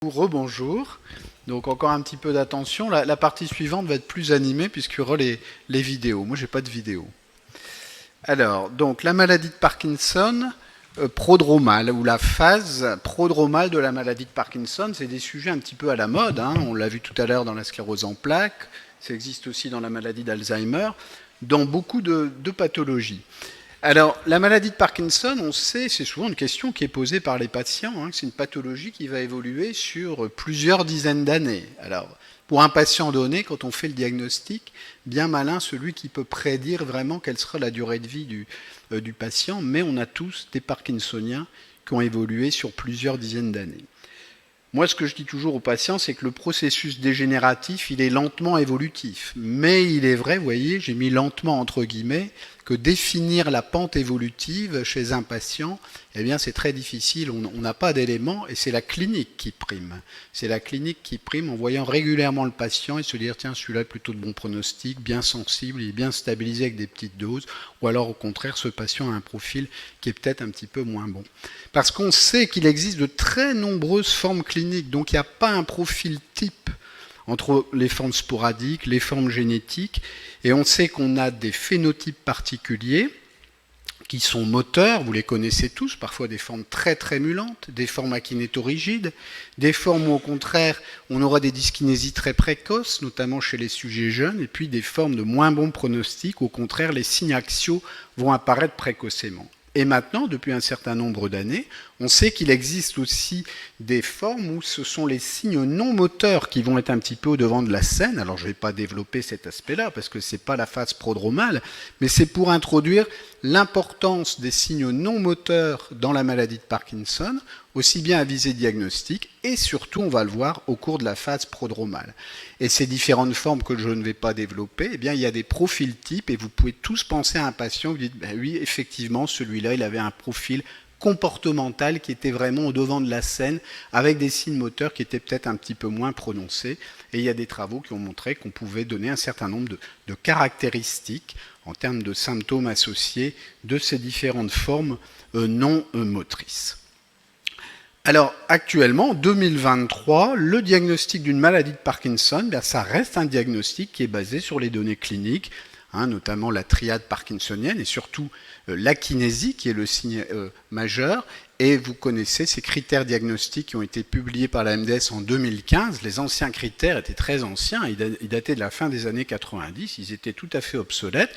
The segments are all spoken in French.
Rebonjour. Donc encore un petit peu d'attention. La partie suivante va être plus animée puisqu'il y aura les vidéos. Moi, j'ai pas de vidéo. Alors, donc la maladie de Parkinson prodromale ou la phase prodromale de la maladie de Parkinson, c'est des sujets un petit peu à la mode. On l'a vu tout à l'heure dans la sclérose en plaques. Ça existe aussi dans la maladie d'Alzheimer, dans beaucoup de pathologies. Alors, la maladie de Parkinson, on sait, c'est souvent une question qui est posée par les patients, que c'est une pathologie qui va évoluer sur plusieurs dizaines d'années. Alors, pour un patient donné, quand on fait le diagnostic, bien malin celui qui peut prédire vraiment quelle sera la durée de vie du patient, mais on a tous des Parkinsoniens qui ont évolué sur plusieurs dizaines d'années. Moi, ce que je dis toujours aux patients, c'est que le processus dégénératif, il est lentement évolutif. Mais il est vrai, vous voyez, j'ai mis lentement entre guillemets, que définir la pente évolutive chez un patient, eh bien, c'est très difficile. On n'a pas d'éléments et c'est la clinique qui prime. C'est la clinique qui prime en voyant régulièrement le patient et se dire, tiens, celui-là est plutôt de bon pronostic, bien sensible, il est bien stabilisé avec des petites doses. Ou alors, au contraire, ce patient a un profil qui est peut-être un petit peu moins bon. Parce qu'on sait qu'il existe de très nombreuses formes cliniques. Donc, il n'y a pas un profil type entre les formes sporadiques, les formes génétiques, et on sait qu'on a des phénotypes particuliers qui sont moteurs, vous les connaissez tous, parfois des formes très trémulantes, des formes akinétorigides, des formes où au contraire on aura des dyskinésies très précoces, notamment chez les sujets jeunes, et puis des formes de moins bon pronostic, où au contraire les signes axiaux vont apparaître précocement. Et maintenant, depuis un certain nombre d'années, on sait qu'il existe aussi des formes où ce sont les signes non moteurs qui vont être un petit peu au devant de la scène. Alors, je ne vais pas développer cet aspect-là parce que ce n'est pas la phase prodromale, mais c'est pour introduire l'importance des signes non moteurs dans la maladie de Parkinson, aussi bien à visée diagnostique et surtout, on va le voir, au cours de la phase prodromale. Et ces différentes formes que je ne vais pas développer, eh bien, il y a des profils types et vous pouvez tous penser à un patient, vous dites, ben oui, effectivement, celui-là, il avait un profil comportemental qui était vraiment au devant de la scène avec des signes moteurs qui étaient peut-être un petit peu moins prononcés. Et il y a des travaux qui ont montré qu'on pouvait donner un certain nombre de caractéristiques en termes de symptômes associés de ces différentes formes non motrices. Alors actuellement, en 2023, le diagnostic d'une maladie de Parkinson, ça reste un diagnostic qui est basé sur les données cliniques, notamment la triade parkinsonienne et surtout l'akinésie qui est le signe majeur. Et vous connaissez ces critères diagnostiques qui ont été publiés par la MDS en 2015. Les anciens critères étaient très anciens, ils dataient de la fin des années 90, ils étaient tout à fait obsolètes.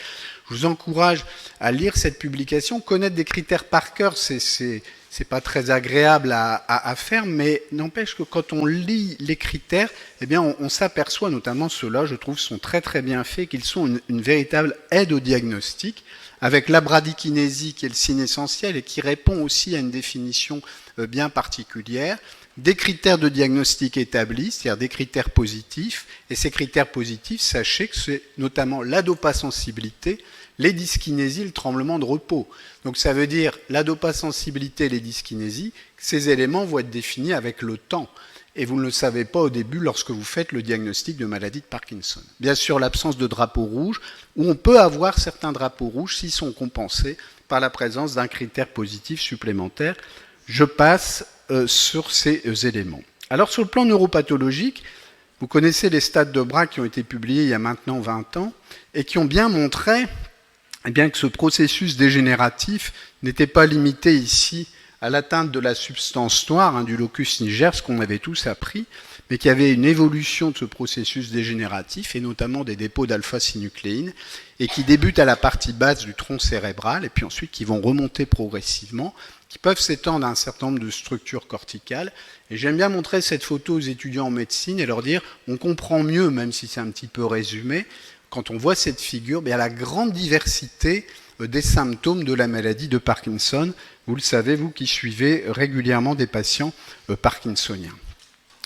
Je vous encourage à lire cette publication. Connaître des critères par cœur, c'est pas très agréable à faire, mais n'empêche que quand on lit les critères, eh bien on s'aperçoit, notamment ceux-là, je trouve, sont très très bien faits, qu'ils sont une véritable aide au diagnostic, avec la bradykinésie qui est le signe essentiel et qui répond aussi à une définition bien particulière, des critères de diagnostic établis, c'est-à-dire des critères positifs, et ces critères positifs, sachez que c'est notamment la dopasensibilité, les dyskinésies, le tremblement de repos. Donc ça veut dire la dopasensibilité et les dyskinésies, ces éléments vont être définis avec le temps. Et vous ne le savez pas au début lorsque vous faites le diagnostic de maladie de Parkinson. Bien sûr, l'absence de drapeau rouge, où on peut avoir certains drapeaux rouges s'ils sont compensés par la présence d'un critère positif supplémentaire. Je passe sur ces éléments. Alors sur le plan neuropathologique, vous connaissez les stades de Braak qui ont été publiés il y a maintenant 20 ans et qui ont bien montré que ce processus dégénératif n'était pas limité ici à l'atteinte de la substance noire, du locus niger, ce qu'on avait tous appris, mais qu'il y avait une évolution de ce processus dégénératif, et notamment des dépôts d'alpha-synucléine, et qui débutent à la partie basse du tronc cérébral, et puis ensuite qui vont remonter progressivement, qui peuvent s'étendre à un certain nombre de structures corticales. Et j'aime bien montrer cette photo aux étudiants en médecine et leur dire, on comprend mieux, même si c'est un petit peu résumé, quand on voit cette figure, il y a la grande diversité des symptômes de la maladie de Parkinson. Vous le savez, vous qui suivez régulièrement des patients parkinsoniens.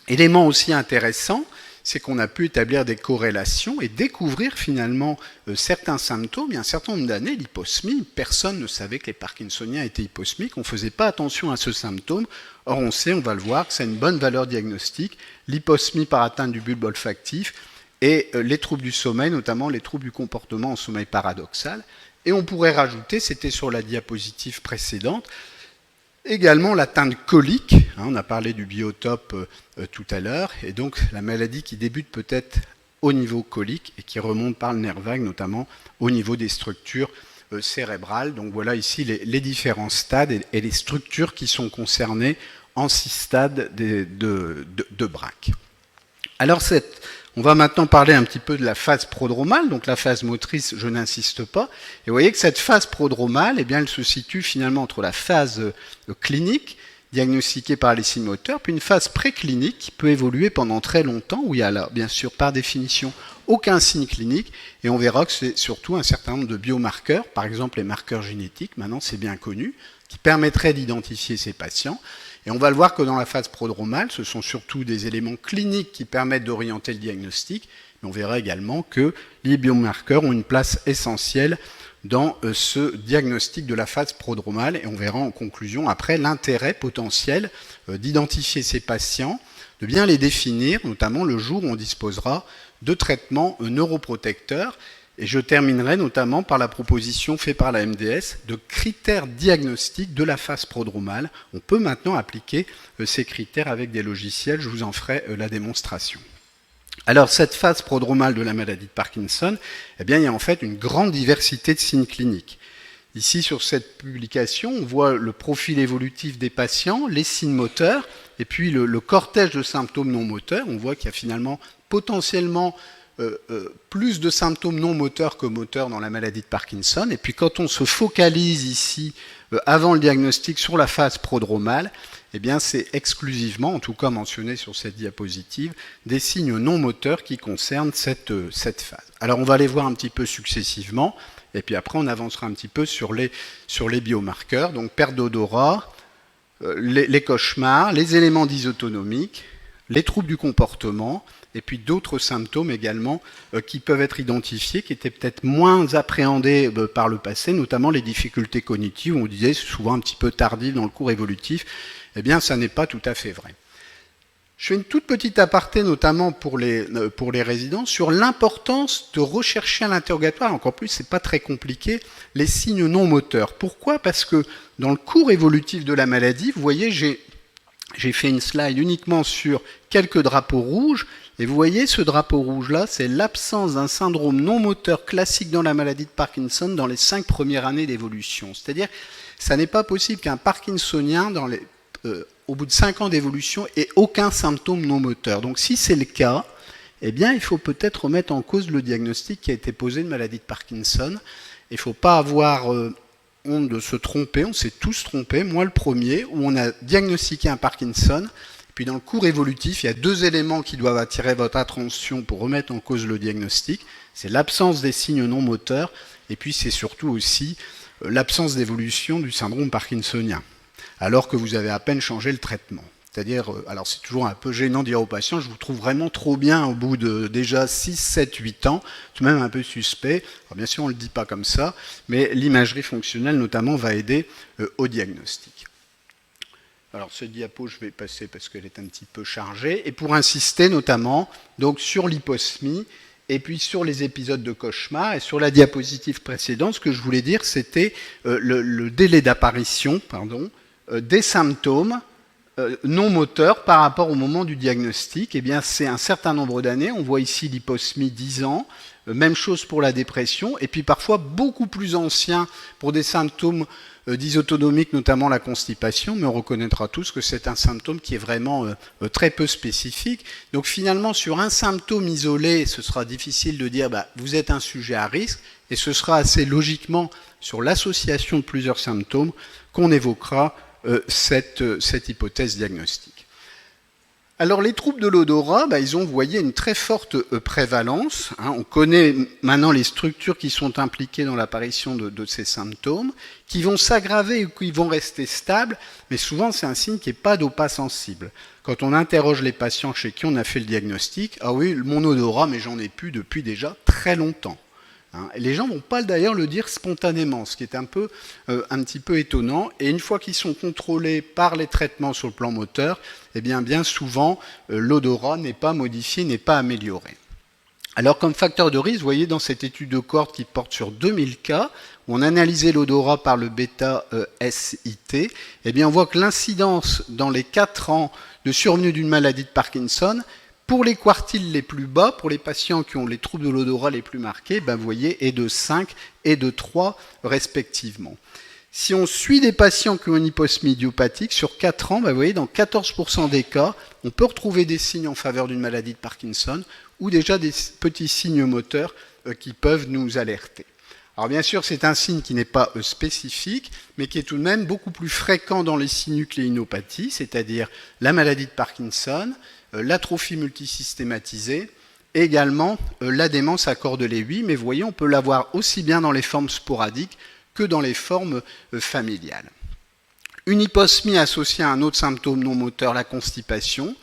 Élément aussi intéressant, c'est qu'on a pu établir des corrélations et découvrir finalement certains symptômes. Il y a un certain nombre d'années, l'hyposmie, personne ne savait que les parkinsoniens étaient hyposmiques, on ne faisait pas attention à ce symptôme. Or on sait, on va le voir, que ça a une bonne valeur diagnostique, l'hyposmie par atteinte du bulbe olfactif et les troubles du sommeil, notamment les troubles du comportement en sommeil paradoxal. Et on pourrait rajouter, c'était sur la diapositive précédente, Également l'atteinte colique, on a parlé du biotope tout à l'heure, et donc la maladie qui débute peut-être au niveau colique et qui remonte par le nerf vague, notamment au niveau des structures cérébrales. Donc voilà ici les différents stades et les structures qui sont concernées en 6 stades de Braque. Alors on va maintenant parler un petit peu de la phase prodromale, donc la phase motrice, je n'insiste pas. Et vous voyez que cette phase prodromale, eh bien, elle se situe finalement entre la phase clinique, diagnostiquée par les signes moteurs, puis une phase préclinique qui peut évoluer pendant très longtemps, où il y a là, bien sûr, par définition, aucun signe clinique, et on verra que c'est surtout un certain nombre de biomarqueurs, par exemple les marqueurs génétiques, maintenant c'est bien connu, qui permettraient d'identifier ces patients. Et on va le voir que dans la phase prodromale, ce sont surtout des éléments cliniques qui permettent d'orienter le diagnostic, mais on verra également que les biomarqueurs ont une place essentielle dans ce diagnostic de la phase prodromale, et on verra en conclusion après l'intérêt potentiel d'identifier ces patients, de bien les définir, notamment le jour où on disposera de traitements neuroprotecteurs. Et je terminerai notamment par la proposition faite par la MDS de critères diagnostiques de la phase prodromale. On peut maintenant appliquer ces critères avec des logiciels, je vous en ferai la démonstration. Alors cette phase prodromale de la maladie de Parkinson, eh bien, il y a en fait une grande diversité de signes cliniques. Ici sur cette publication, on voit le profil évolutif des patients, les signes moteurs, et puis le cortège de symptômes non moteurs. On voit qu'il y a finalement potentiellement plus de symptômes non moteurs que moteurs dans la maladie de Parkinson. Et puis quand on se focalise ici, avant le diagnostic, sur la phase prodromale, eh bien c'est exclusivement, en tout cas mentionné sur cette diapositive, des signes non moteurs qui concernent cette phase. Alors on va les voir un petit peu successivement, et puis après on avancera un petit peu sur les biomarqueurs. Donc perte d'odorat, les cauchemars, les éléments dysautonomiques, les troubles du comportement, et puis d'autres symptômes également qui peuvent être identifiés, qui étaient peut-être moins appréhendés par le passé, notamment les difficultés cognitives, où on disait souvent un petit peu tardif dans le cours évolutif. Eh bien, ça n'est pas tout à fait vrai. Je fais une toute petite aparté, notamment pour les résidents, sur l'importance de rechercher à l'interrogatoire, encore plus, c'est pas très compliqué, les signes non moteurs. Pourquoi ? Parce que dans le cours évolutif de la maladie, vous voyez, j'ai fait une slide uniquement sur quelques drapeaux rouges, et vous voyez ce drapeau rouge-là, c'est l'absence d'un syndrome non moteur classique dans la maladie de Parkinson dans les 5 premières années d'évolution. C'est-à-dire, ça n'est pas possible qu'un parkinsonien, au bout de 5 ans d'évolution, ait aucun symptôme non moteur. Donc si c'est le cas, eh bien, il faut peut-être remettre en cause le diagnostic qui a été posé de maladie de Parkinson. Il ne faut pas avoir honte de se tromper, on s'est tous trompés, moi le premier, où on a diagnostiqué un Parkinson. Puis dans le cours évolutif, il y a 2 éléments qui doivent attirer votre attention pour remettre en cause le diagnostic. C'est l'absence des signes non moteurs, et puis c'est surtout aussi l'absence d'évolution du syndrome parkinsonien, alors que vous avez à peine changé le traitement. C'est-à-dire, alors c'est toujours un peu gênant de dire aux patients, je vous trouve vraiment trop bien au bout de déjà 6, 7, 8 ans, tout de même un peu suspect. Alors bien sûr, on ne le dit pas comme ça, mais l'imagerie fonctionnelle notamment va aider au diagnostic. Alors cette diapo, je vais passer parce qu'elle est un petit peu chargée, et pour insister notamment donc, sur l'hyposmie, et puis sur les épisodes de cauchemar, et sur la diapositive précédente, ce que je voulais dire, c'était le délai d'apparition des symptômes non moteurs par rapport au moment du diagnostic. Eh bien, c'est un certain nombre d'années. On voit ici l'hyposmie 10 ans, même chose pour la dépression, et puis parfois beaucoup plus ancien pour des symptômes dysautonomiques, notamment la constipation, mais on reconnaîtra tous que c'est un symptôme qui est vraiment très peu spécifique. Donc finalement, sur un symptôme isolé, ce sera difficile de dire vous êtes un sujet à risque, et ce sera assez logiquement sur l'association de plusieurs symptômes qu'on évoquera cette hypothèse diagnostique. Alors les troubles de l'odorat, ils ont, vous voyez, une très forte prévalence. On connaît maintenant les structures qui sont impliquées dans l'apparition de ces symptômes, qui vont s'aggraver ou qui vont rester stables, mais souvent c'est un signe qui n'est pas d'OPA sensible. Quand on interroge les patients chez qui on a fait le diagnostic, ah oui, mon odorat, mais j'en ai plus depuis déjà très longtemps. Et les gens ne vont pas d'ailleurs le dire spontanément, ce qui est un petit peu étonnant. Et une fois qu'ils sont contrôlés par les traitements sur le plan moteur, eh bien souvent, l'odorat n'est pas modifié, n'est pas amélioré. Alors, comme facteur de risque, vous voyez dans cette étude de cohorte qui porte sur 2000 cas, où on analysait l'odorat par le bêta-SIT, eh bien, on voit que l'incidence dans les 4 ans de survenue d'une maladie de Parkinson, pour les quartiles les plus bas, pour les patients qui ont les troubles de l'odorat les plus marqués, ben, vous voyez, est de 5 et de 3 respectivement. Si on suit des patients qui ont une hyposmie idiopathique, sur 4 ans, ben, vous voyez, dans 14% des cas, on peut retrouver des signes en faveur d'une maladie de Parkinson, ou déjà des petits signes moteurs qui peuvent nous alerter. Alors bien sûr, c'est un signe qui n'est pas spécifique, mais qui est tout de même beaucoup plus fréquent dans les synucléinopathies, c'est-à-dire la maladie de Parkinson, l'atrophie multisystématisée, et également la démence à Cordelet-Huy, mais vous voyez, on peut l'avoir aussi bien dans les formes sporadiques que dans les formes familiales. Une hyposmie associée à un autre symptôme non moteur, la constipation,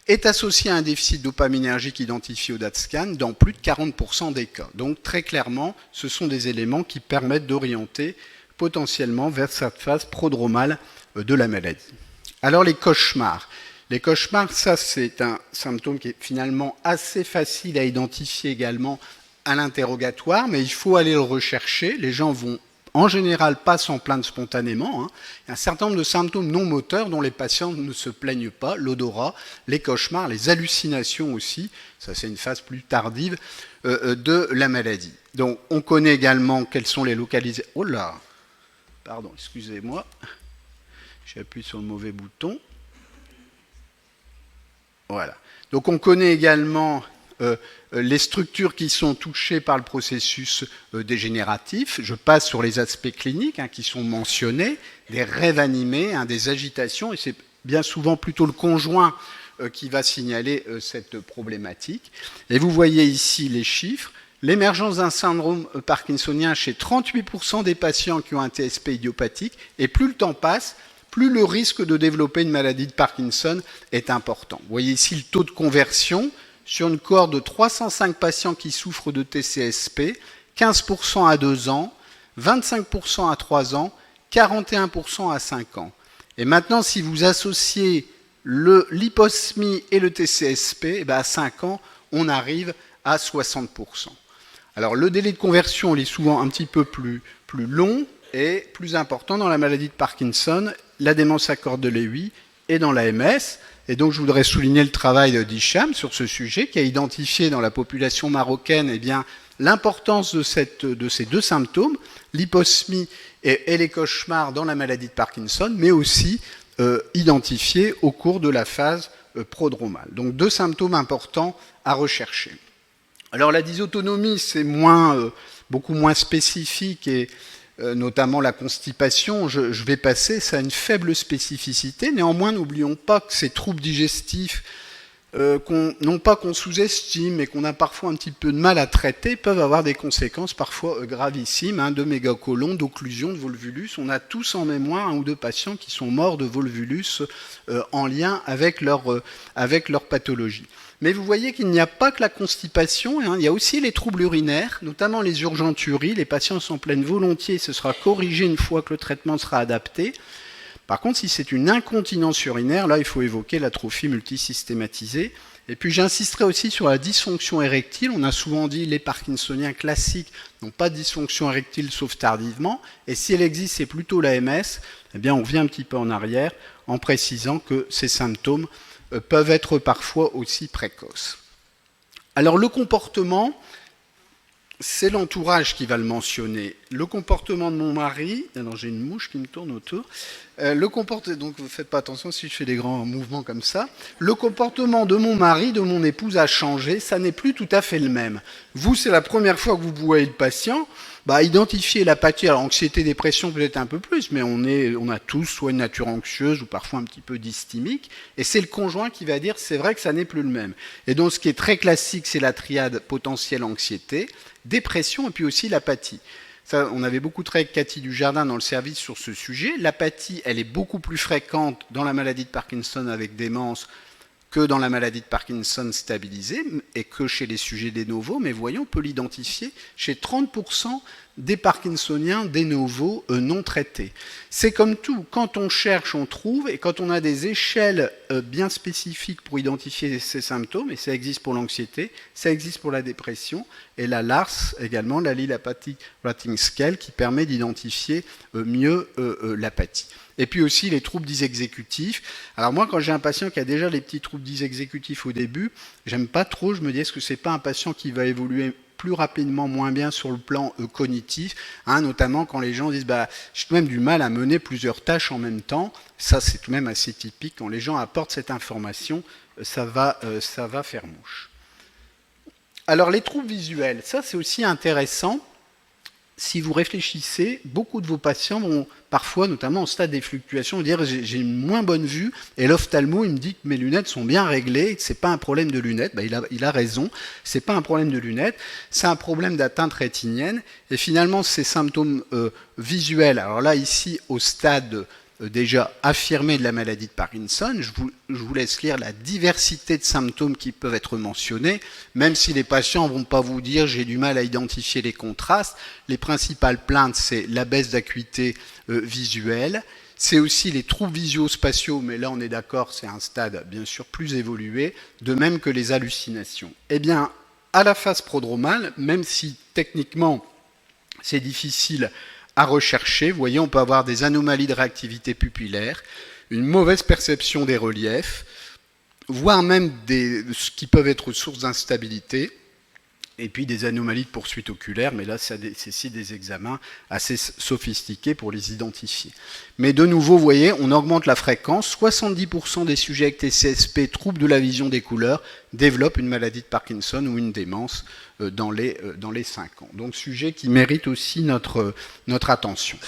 est associé à un déficit dopaminergique identifié au DaTscan dans plus de 40% des cas. Donc très clairement, ce sont des éléments qui permettent d'orienter potentiellement vers cette phase prodromale de la maladie. Alors les cauchemars. Les cauchemars, ça c'est un symptôme qui est finalement assez facile à identifier également à l'interrogatoire, mais il faut aller le rechercher. Les gens vont en général pas s'en plaindre spontanément. Il y a un certain nombre de symptômes non moteurs dont les patients ne se plaignent pas, l'odorat, les cauchemars, les hallucinations aussi, ça c'est une phase plus tardive de la maladie. Donc on connaît également quelles sont les localisations. Oh là, pardon, excusez-moi, j'appuie sur le mauvais bouton. Voilà. Donc on connaît également les structures qui sont touchées par le processus dégénératif. Je passe sur les aspects cliniques qui sont mentionnés, des rêves animés, des agitations, et c'est bien souvent plutôt le conjoint qui va signaler cette problématique. Et vous voyez ici les chiffres. L'émergence d'un syndrome parkinsonien chez 38% des patients qui ont un TSP idiopathique, et plus le temps passe, plus le risque de développer une maladie de Parkinson est important. Vous voyez ici le taux de conversion sur une cohorte de 305 patients qui souffrent de TCSP, 15% à 2 ans, 25% à 3 ans, 41% à 5 ans. Et maintenant, si vous associez l'hyposmie et le TCSP, à 5 ans, on arrive à 60%. Alors le délai de conversion il est souvent un petit peu plus long et plus important dans la maladie de Parkinson, la démence à Cordelet-Huy et dans la MS. Et donc, je voudrais souligner le travail d'Hicham sur ce sujet, qui a identifié dans la population marocaine l'importance de ces deux symptômes, l'hyposmie et les cauchemars dans la maladie de Parkinson, mais aussi identifié au cours de la phase prodromale. Donc, 2 symptômes importants à rechercher. Alors, la dysautonomie, c'est beaucoup moins spécifique et notamment la constipation, je vais passer, ça a une faible spécificité. Néanmoins, n'oublions pas que ces troubles digestifs, non pas qu'on sous-estime, mais qu'on a parfois un petit peu de mal à traiter, peuvent avoir des conséquences parfois gravissimes, de mégacolon, d'occlusion, de volvulus. On a tous en mémoire 1 ou 2 patients qui sont morts de volvulus en lien avec leur pathologie. Mais vous voyez qu'il n'y a pas que la constipation, il y a aussi les troubles urinaires, notamment les urgenturies. Les patients s'en plaignent volontiers, ce sera corrigé une fois que le traitement sera adapté. Par contre, si c'est une incontinence urinaire, là, il faut évoquer l'atrophie multisystématisée. Et puis, j'insisterai aussi sur la dysfonction érectile. On a souvent dit que les parkinsoniens classiques n'ont pas de dysfonction érectile sauf tardivement. Et si elle existe, c'est plutôt la MS. Eh bien, on revient un petit peu en arrière en précisant que ces symptômes peuvent être parfois aussi précoces. Alors le comportement, c'est l'entourage qui va le mentionner. Le comportement de mon mari, alors j'ai une mouche qui me tourne autour, donc ne faites pas attention si je fais des grands mouvements comme ça. Le comportement de mon mari, de mon épouse a changé, ça n'est plus tout à fait le même. Vous, c'est la première fois que vous voyez le patient, identifier l'apathie, alors anxiété, dépression peut-être un peu plus, mais on a tous soit une nature anxieuse ou parfois un petit peu dysthymique, et c'est le conjoint qui va dire c'est vrai que ça n'est plus le même. Et donc ce qui est très classique, c'est la triade potentielle anxiété, dépression et puis aussi l'apathie. Ça, on avait beaucoup travaillé avec Cathy Dujardin dans le service sur ce sujet. L'apathie, elle est beaucoup plus fréquente dans la maladie de Parkinson avec démence que dans la maladie de Parkinson stabilisée et que chez les sujets de novo, mais voyons, on peut l'identifier chez 30% des Parkinsoniens de novo non traités. C'est comme tout, quand on cherche, on trouve, et quand on a des échelles bien spécifiques pour identifier ces symptômes, et ça existe pour l'anxiété, ça existe pour la dépression, et la LARS également, la Lille Apathy Rating Scale, qui permet d'identifier mieux l'apathie. Et puis aussi les troubles dysexécutifs. Alors moi, quand j'ai un patient qui a déjà les petits troubles dysexécutifs au début, j'aime pas trop, je me dis, est-ce que c'est pas un patient qui va évoluer plus rapidement, moins bien sur le plan cognitif, hein, notamment quand les gens disent j'ai tout de même du mal à mener plusieurs tâches en même temps. Ça, c'est tout de même assez typique. Quand les gens apportent cette information, ça va faire mouche. Alors, les troubles visuels, ça, c'est aussi intéressant. Si vous réfléchissez, beaucoup de vos patients vont parfois, notamment au stade des fluctuations, dire j'ai une moins bonne vue et l'ophtalmo il me dit que mes lunettes sont bien réglées, que c'est pas un problème de lunettes. Il a raison, c'est pas un problème de lunettes, c'est un problème d'atteinte rétinienne. Et finalement, ces symptômes visuels, alors là ici au stade déjà affirmé de la maladie de Parkinson, je vous laisse lire la diversité de symptômes qui peuvent être mentionnés, même si les patients ne vont pas vous dire j'ai du mal à identifier les contrastes. Les principales plaintes, c'est la baisse d'acuité visuelle, c'est aussi les troubles visuospatiaux, mais là on est d'accord, c'est un stade bien sûr plus évolué, de même que les hallucinations. Eh bien, à la phase prodromale, même si techniquement c'est difficile à rechercher, vous voyez, on peut avoir des anomalies de réactivité pupillaire, une mauvaise perception des reliefs, voire même ce qui peuvent être source d'instabilité, et puis des anomalies de poursuite oculaire, mais là, ça nécessite des examens assez sophistiqués pour les identifier. Mais de nouveau, vous voyez, on augmente la fréquence. 70% des sujets avec TCSP, troubles de la vision des couleurs, développent une maladie de Parkinson ou une démence dans les 5 ans. Donc, sujet qui mérite aussi notre attention.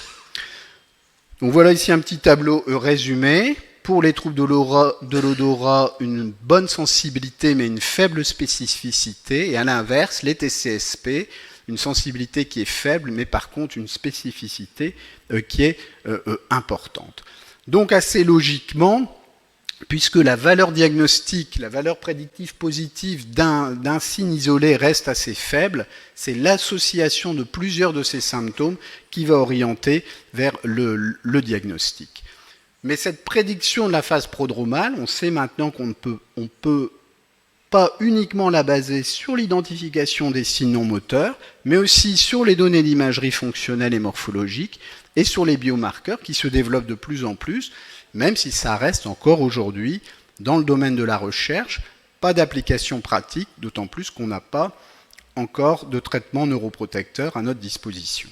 Donc, voilà ici un petit tableau résumé. Pour les troubles de l'odorat, une bonne sensibilité mais une faible spécificité. Et à l'inverse, les TCSP, une sensibilité qui est faible mais par contre une spécificité qui est importante. Donc assez logiquement, puisque la valeur diagnostique, la valeur prédictive positive d'un signe isolé reste assez faible, c'est l'association de plusieurs de ces symptômes qui va orienter vers le diagnostic. Mais cette prédiction de la phase prodromale, on sait maintenant qu'on ne peut pas uniquement la baser sur l'identification des signes non moteurs, mais aussi sur les données d'imagerie fonctionnelle et morphologique et sur les biomarqueurs qui se développent de plus en plus, même si ça reste encore aujourd'hui, dans le domaine de la recherche, pas d'application pratique, d'autant plus qu'on n'a pas encore de traitement neuroprotecteur à notre disposition.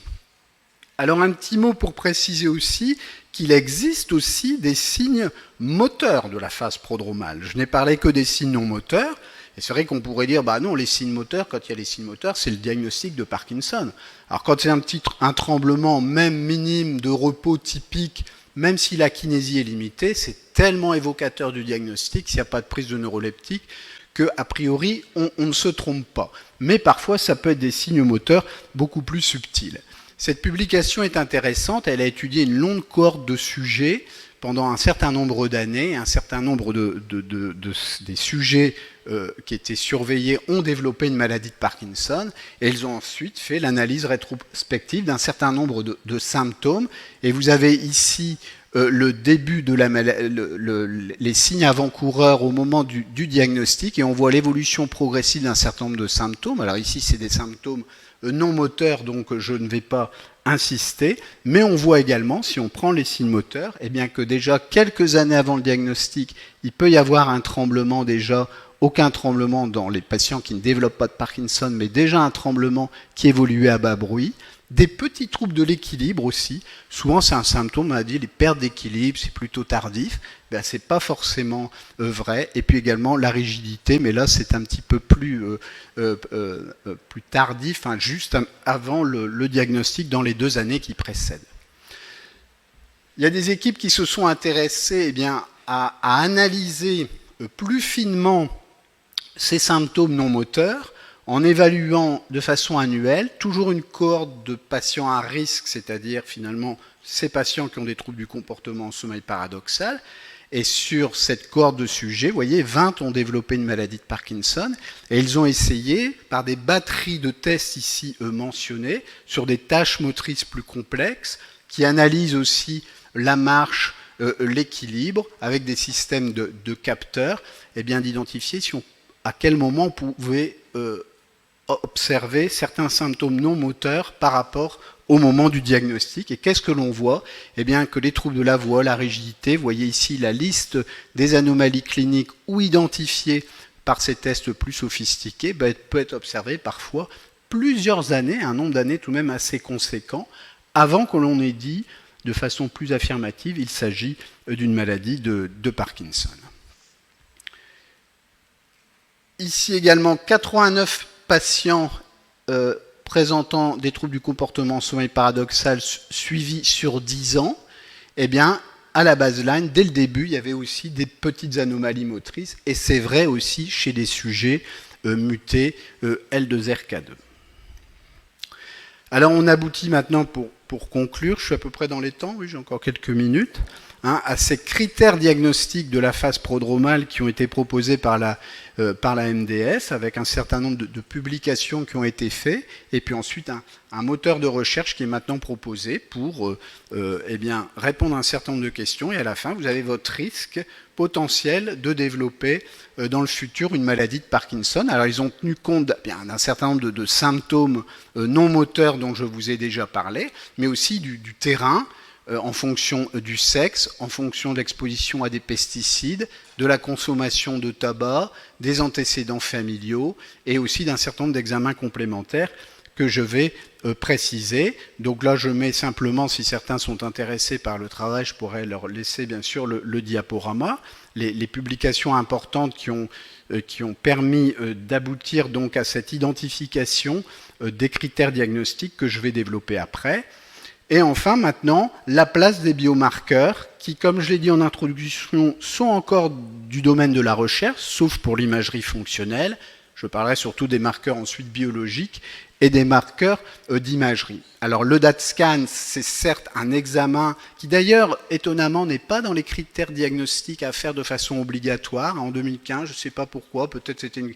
Alors un petit mot pour préciser aussi qu'il existe aussi des signes moteurs de la phase prodromale. Je n'ai parlé que des signes non moteurs, et c'est vrai qu'on pourrait dire, non, les signes moteurs, quand il y a les signes moteurs, c'est le diagnostic de Parkinson. Alors quand c'est un tremblement, même minime, de repos typique, même si la kinésie est limitée, c'est tellement évocateur du diagnostic, s'il n'y a pas de prise de neuroleptique, qu'a priori, on ne se trompe pas. Mais parfois, ça peut être des signes moteurs beaucoup plus subtils. Cette publication est intéressante, elle a étudié une longue cohorte de sujets pendant un certain nombre d'années, un certain nombre des sujets qui étaient surveillés ont développé une maladie de Parkinson, et ils ont ensuite fait l'analyse rétrospective d'un certain nombre de symptômes, et vous avez ici le début de les signes avant-coureurs au moment du diagnostic, et on voit l'évolution progressive d'un certain nombre de symptômes. Alors ici, c'est des symptômes non moteurs, donc je ne vais pas insister, mais on voit également, si on prend les signes moteurs, eh bien que déjà quelques années avant le diagnostic, il peut y avoir un tremblement déjà, aucun tremblement dans les patients qui ne développent pas de Parkinson, mais déjà un tremblement qui évoluait à bas bruit. Des petits troubles de l'équilibre aussi. Souvent, c'est un symptôme, on a dit, les pertes d'équilibre, c'est plutôt tardif. C'est pas forcément vrai. Et puis également la rigidité, mais là, c'est un petit peu plus tardif, juste avant le diagnostic dans les 2 années qui précèdent. Il y a des équipes qui se sont intéressées à analyser plus finement ces symptômes non moteurs, en évaluant de façon annuelle toujours une cohorte de patients à risque, c'est-à-dire finalement ces patients qui ont des troubles du comportement en sommeil paradoxal, Et sur cette cohorte de sujets, vous voyez, 20 ont développé une maladie de Parkinson et ils ont essayé, par des batteries de tests ici mentionnés, sur des tâches motrices plus complexes, qui analysent aussi la marche, l'équilibre, avec des systèmes de capteurs, et bien d'identifier à quel moment on pouvait observer certains symptômes non moteurs par rapport au moment du diagnostic. Et qu'est-ce que l'on voit? Eh bien que les troubles de la voix, la rigidité, vous voyez ici la liste des anomalies cliniques ou identifiées par ces tests plus sophistiqués, peut être observée parfois plusieurs années, un nombre d'années tout de même assez conséquent, avant que l'on ait dit de façon plus affirmative il s'agit d'une maladie de Parkinson. Ici également 89 patients présentant des troubles du comportement sommeil paradoxal suivis sur 10 ans, eh bien, à la baseline, dès le début, il y avait aussi des petites anomalies motrices, et c'est vrai aussi chez des sujets mutés L2RK2. Alors, on aboutit maintenant, pour conclure, je suis à peu près dans les temps, oui, j'ai encore quelques minutes, à ces critères diagnostiques de la phase prodromale qui ont été proposés par la MDS, avec un certain nombre de publications qui ont été faites, et puis ensuite un moteur de recherche qui est maintenant proposé pour eh bien, répondre à un certain nombre de questions, et à la fin, vous avez votre risque potentiel de développer dans le futur une maladie de Parkinson. Alors, ils ont tenu compte d'un certain nombre de symptômes non moteurs dont je vous ai déjà parlé, mais aussi du terrain, en fonction du sexe, en fonction de l'exposition à des pesticides, de la consommation de tabac, des antécédents familiaux et aussi d'un certain nombre d'examens complémentaires que je vais préciser. Donc là, je mets simplement, si certains sont intéressés par le travail, je pourrais leur laisser bien sûr le diaporama. Les publications importantes qui ont permis d'aboutir donc à cette identification des critères diagnostiques que je vais développer après. Et enfin, maintenant, la place des biomarqueurs qui, comme je l'ai dit en introduction, sont encore du domaine de la recherche, sauf pour l'imagerie fonctionnelle. Je parlerai surtout des marqueurs ensuite biologiques et des marqueurs d'imagerie. Alors, le DaTscan, c'est certes un examen qui, d'ailleurs, étonnamment, n'est pas dans les critères diagnostiques à faire de façon obligatoire. En 2015, je ne sais pas pourquoi, peut-être c'était une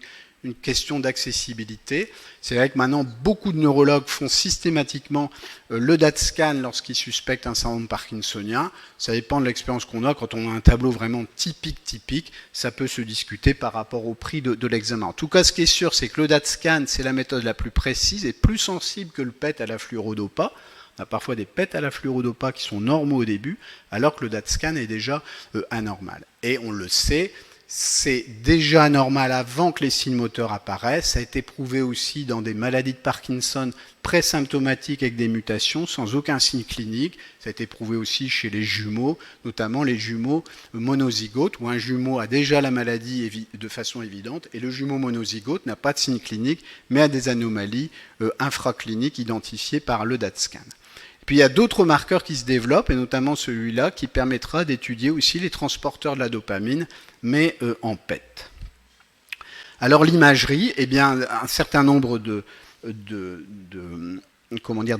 question d'accessibilité. C'est vrai que maintenant, beaucoup de neurologues font systématiquement le DaTscan lorsqu'ils suspectent un syndrome parkinsonien. Ça dépend de l'expérience qu'on a. Quand on a un tableau vraiment typique, ça peut se discuter par rapport au prix de l'examen. En tout cas, ce qui est sûr, c'est que le DaTscan, c'est la méthode la plus précise et plus sensible que le PET à la fluorodopa. On a parfois des PET à la fluorodopa qui sont normaux au début, alors que le DaTscan est déjà anormal. Et on le sait, c'est déjà anormal avant que les signes moteurs apparaissent. Ça a été prouvé aussi dans des maladies de Parkinson présymptomatiques avec des mutations sans aucun signe clinique. Ça a été prouvé aussi chez les jumeaux, notamment les jumeaux monozygotes, où un jumeau a déjà la maladie de façon évidente et le jumeau monozygote n'a pas de signe clinique, mais a des anomalies infracliniques identifiées par le DaTscan. Puis il y a d'autres marqueurs qui se développent, et notamment celui-là qui permettra d'étudier aussi les transporteurs de la dopamine, mais en PET. Alors l'imagerie, eh bien, un certain nombre de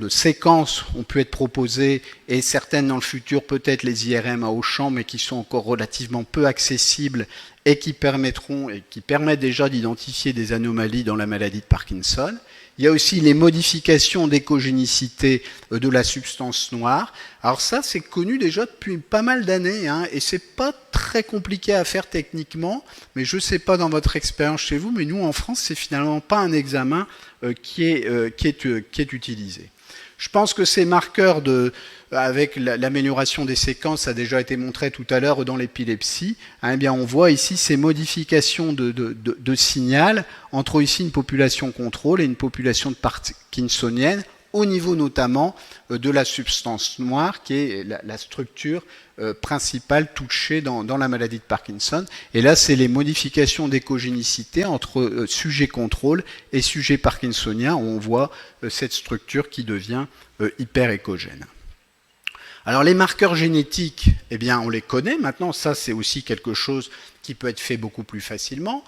séquences ont pu être proposées, et certaines dans le futur, peut-être les IRM à haut champ, mais qui sont encore relativement peu accessibles et qui permettent déjà d'identifier des anomalies dans la maladie de Parkinson. Il y a aussi les modifications d'écogénicité de la substance noire. Alors ça, c'est connu déjà depuis pas mal d'années, et c'est pas très compliqué à faire techniquement, mais je ne sais pas dans votre expérience chez vous, mais nous en France, c'est finalement pas un examen qui est utilisé. Je pense que ces marqueurs avec l'amélioration des séquences, ça a déjà été montré tout à l'heure dans l'épilepsie, eh bien on voit ici ces modifications de signal entre ici une population contrôle et une population de parkinsonienne, au niveau notamment de la substance noire, qui est la structure principale touchée dans la maladie de Parkinson. Et là, c'est les modifications d'écogénicité entre sujet contrôle et sujet parkinsonien, où on voit cette structure qui devient hyper écogène. Alors les marqueurs génétiques, eh bien on les connaît maintenant, ça c'est aussi quelque chose qui peut être fait beaucoup plus facilement,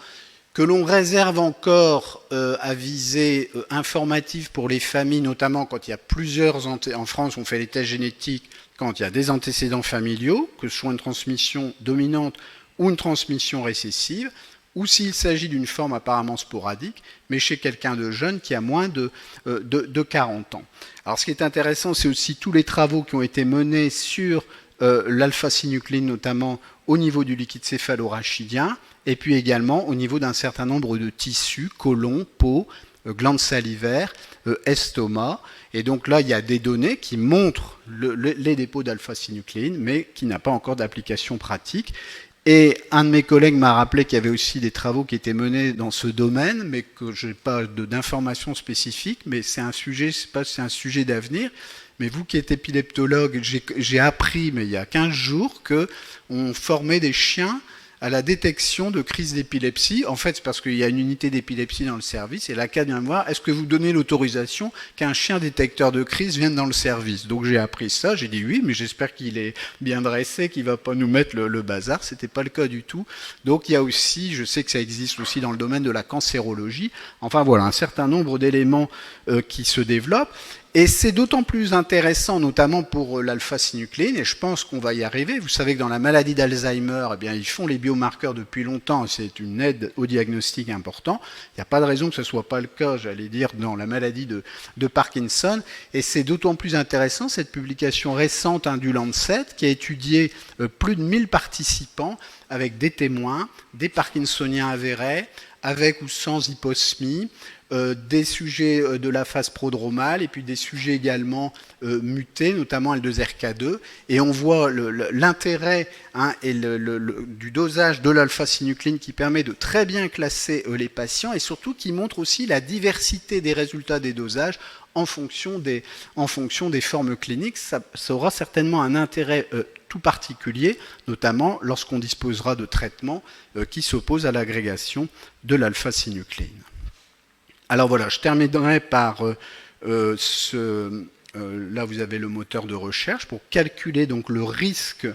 que l'on réserve encore à visée informative pour les familles, notamment quand il y a plusieurs, en France on fait les tests génétiques, quand il y a des antécédents familiaux, que ce soit une transmission dominante ou une transmission récessive, ou s'il s'agit d'une forme apparemment sporadique, mais chez quelqu'un de jeune qui a moins de 40 ans. Alors ce qui est intéressant, c'est aussi tous les travaux qui ont été menés sur l'alpha-synucléine, notamment au niveau du liquide céphalorachidien, et puis également au niveau d'un certain nombre de tissus, côlon, peau, glandes salivaires, estomac. Et donc là, il y a des données qui montrent les dépôts d'alpha-synucléine, mais qui n'a pas encore d'application pratique. Et un de mes collègues m'a rappelé qu'il y avait aussi des travaux qui étaient menés dans ce domaine, mais que je n'ai pas d'informations spécifiques, mais c'est un sujet, je sais pas si c'est un sujet d'avenir. Mais vous qui êtes épileptologue, j'ai appris, mais il y a 15 jours, qu'on formait des chiens à la détection de crises d'épilepsie. En fait, c'est parce qu'il y a une unité d'épilepsie dans le service, et la CAD vient me voir, est-ce que vous donnez l'autorisation qu'un chien détecteur de crise vienne dans le service? Donc j'ai appris ça, j'ai dit oui, mais j'espère qu'il est bien dressé, qu'il ne va pas nous mettre le bazar. C'était pas le cas du tout. Donc il y a aussi, je sais que ça existe aussi dans le domaine de la cancérologie, enfin voilà, un certain nombre d'éléments qui se développent. Et c'est d'autant plus intéressant, notamment pour l'alpha-synucléine, et je pense qu'on va y arriver. Vous savez que dans la maladie d'Alzheimer, eh bien, ils font les biomarqueurs depuis longtemps, et c'est une aide au diagnostic important. Il n'y a pas de raison que ce ne soit pas le cas, j'allais dire, dans la maladie de Parkinson. Et c'est d'autant plus intéressant, cette publication récente du Lancet, qui a étudié plus de 1000 participants, avec des témoins, des Parkinsoniens avérés, avec ou sans hyposmie, des sujets de la phase prodromale et puis des sujets également mutés, notamment L2RK2. Et on voit l'intérêt du dosage de l'alpha-synucléine qui permet de très bien classer les patients et surtout qui montre aussi la diversité des résultats des dosages en fonction des formes cliniques. Ça aura certainement un intérêt tout particulier, notamment lorsqu'on disposera de traitements qui s'opposent à l'agrégation de l'alpha-synucléine. Alors voilà, je terminerai par là vous avez le moteur de recherche pour calculer donc le risque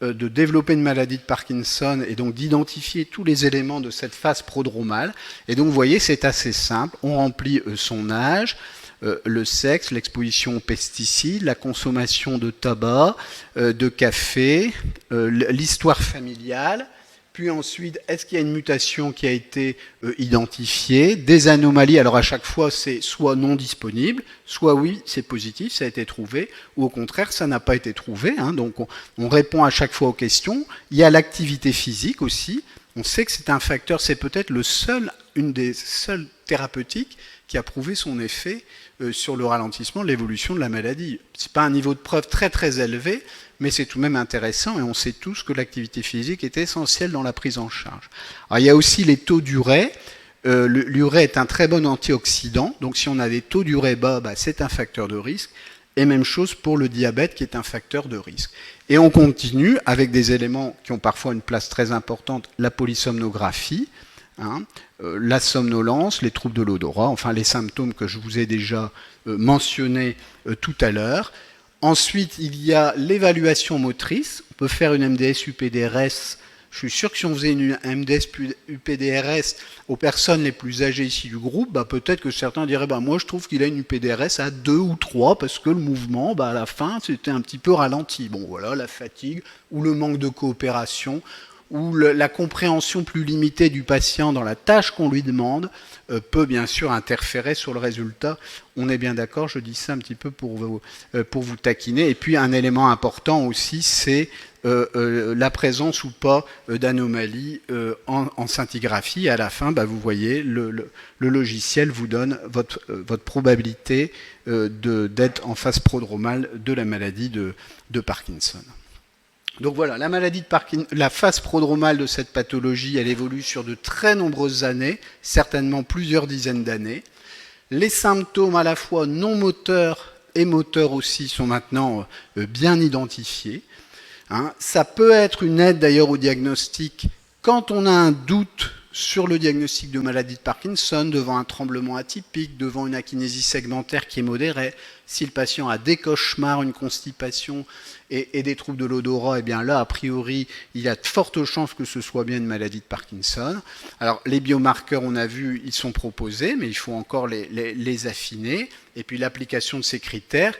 de développer une maladie de Parkinson et donc d'identifier tous les éléments de cette phase prodromale. Et donc vous voyez, c'est assez simple. On remplit son âge, le sexe, l'exposition aux pesticides, la consommation de tabac, de café, l'histoire familiale. Puis ensuite, est-ce qu'il y a une mutation qui a été identifiée? Des anomalies, alors à chaque fois, c'est soit non disponible, soit oui, c'est positif, ça a été trouvé, ou au contraire, ça n'a pas été trouvé. Donc on répond à chaque fois aux questions. Il y a l'activité physique aussi. On sait que c'est un facteur, c'est peut-être une des seules thérapeutiques qui a prouvé son effet sur le ralentissement de l'évolution de la maladie. Ce n'est pas un niveau de preuve très très élevé, mais c'est tout de même intéressant et on sait tous que l'activité physique est essentielle dans la prise en charge. Alors, il y a aussi les taux d'urée. L'urée est un très bon antioxydant, donc si on a des taux d'urée bas, c'est un facteur de risque. Et même chose pour le diabète qui est un facteur de risque. Et on continue avec des éléments qui ont parfois une place très importante, la polysomnographie, la somnolence, les troubles de l'odorat, enfin les symptômes que je vous ai déjà mentionnés tout à l'heure. Ensuite, il y a l'évaluation motrice. On peut faire une MDS-UPDRS. Je suis sûr que si on faisait une MDS-UPDRS aux personnes les plus âgées ici du groupe, peut-être que certains diraient moi je trouve qu'il a une UPDRS à 2 ou 3 parce que le mouvement, à la fin, c'était un petit peu ralenti. Bon voilà, la fatigue ou le manque de coopération ou la compréhension plus limitée du patient dans la tâche qu'on lui demande peut bien sûr interférer sur le résultat. On est bien d'accord, je dis ça un petit peu pour vous taquiner. Et puis un élément important aussi, c'est la présence ou pas d'anomalies en scintigraphie. Et à la fin, vous voyez, le logiciel vous donne votre probabilité d'être en phase prodromale de la maladie de Parkinson. Donc voilà, la maladie de Parkinson, la phase prodromale de cette pathologie, elle évolue sur de très nombreuses années, certainement plusieurs dizaines d'années. Les symptômes à la fois non moteurs et moteurs aussi sont maintenant bien identifiés. Ça peut être une aide d'ailleurs au diagnostic quand on a un doute sur le diagnostic de maladie de Parkinson, devant un tremblement atypique, devant une akinésie segmentaire qui est modérée, si le patient a des cauchemars, une constipation et des troubles de l'odorat, bien là, a priori, il y a de fortes chances que ce soit bien une maladie de Parkinson. Alors, les biomarqueurs, on a vu, ils sont proposés, mais il faut encore les affiner. Et puis, l'application de ces critères,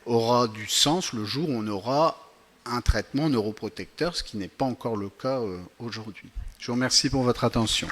aura du sens le jour où on aura un traitement neuroprotecteur, ce qui n'est pas encore le cas aujourd'hui. Je vous remercie pour votre attention.